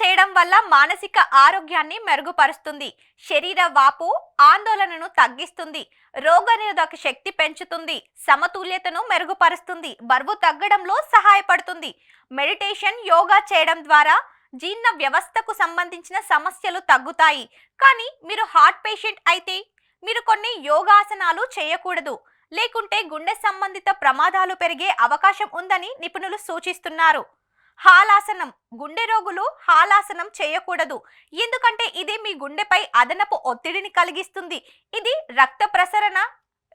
చేయడం వల్ల మానసిక ఆరోగ్యాన్ని మెరుగుపరుస్తుంది, శరీర వాపు ఆందోళనను తగ్గిస్తుంది, రోగనిరోధక శక్తి పెంచుతుంది, సమతుల్యతను మెరుగుపరుస్తుంది, బరువు తగ్గడంలో సహాయపడుతుంది. మెడిటేషన్, యోగా చేయడం ద్వారా జీర్ణ వ్యవస్థకు సంబంధించిన సమస్యలు తగ్గుతాయి. కానీ మీరు హార్ట్ పేషెంట్ అయితే మీరు కొన్ని యోగాసనాలు చేయకూడదు, లేకుంటే గుండె సంబంధిత ప్రమాదాలు పెరిగే అవకాశం ఉందని నిపుణులు సూచిస్తున్నారు. హాలాసనం, గుండె రోగులు హాలాసనం చేయకూడదు, ఎందుకంటే ఇది మీ గుండెపై అదనపు ఒత్తిడిని కలిగిస్తుంది. ఇది రక్త ప్రసరణ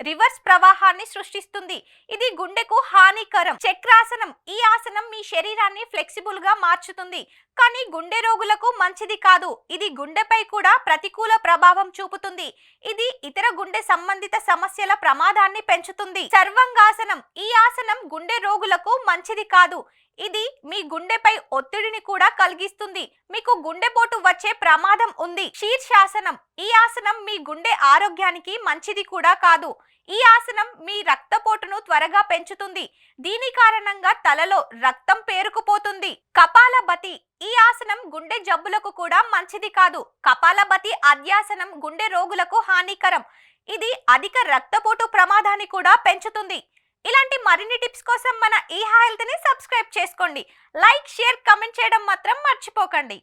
రివర్స్ ప్రవాహాన్ని సృష్టిస్తుంది. ఇది గుండెకు హానికరం. చక్రాసనం, ఈ ఆసనం మీ శరీరాన్ని ఫ్లెక్సిబుల్ గా మార్చుతుంది, కానీ గుండె రోగులకు మంచిది కాదు. ఇది గుండెపై కూడా ప్రతికూల ప్రభావం చూపుతుంది. ఇది ఇతర గుండె సంబంధిత సమస్యల ప్రమాదాన్ని పెంచుతుంది. సర్వాంగాసనం, ఈ ఆసనం గుండె రోగులకు మంచిది కాదు. ఇది మీ గుండెపై ఒత్తిడిని కూడా కలిగిస్తుంది, మీకు గుండెపోటు వచ్చే ప్రమాదం ఉంది. శీర్షాసనం, ఈ ఆసనం మీ గుండె ఆరోగ్యానికి మంచిది కూడా కాదు. ఈ ఆసనం మీ రక్తపోటును త్వరగా పెంచుతుంది, దీని కారణంగా తలలో రక్తం పేరుకుపోతుంది. కపాలభతి, ఈ ఆసనం గుండె జబ్బులకు కూడా మంచిది కాదు. కపాలభతి అధ్యాసనం గుండె రోగులకు హానికరం, ఇది అధిక రక్తపోటు ప్రమాదాన్ని కూడా పెంచుతుంది. ఇలాంటి మరిన్ని టిప్స్ కోసం మన ఈ హెల్త్ ని సబ్స్క్రైబ్ చేసుకోండి. లైక్, షేర్, కామెంట్ చేయడం మాత్రం మర్చిపోకండి.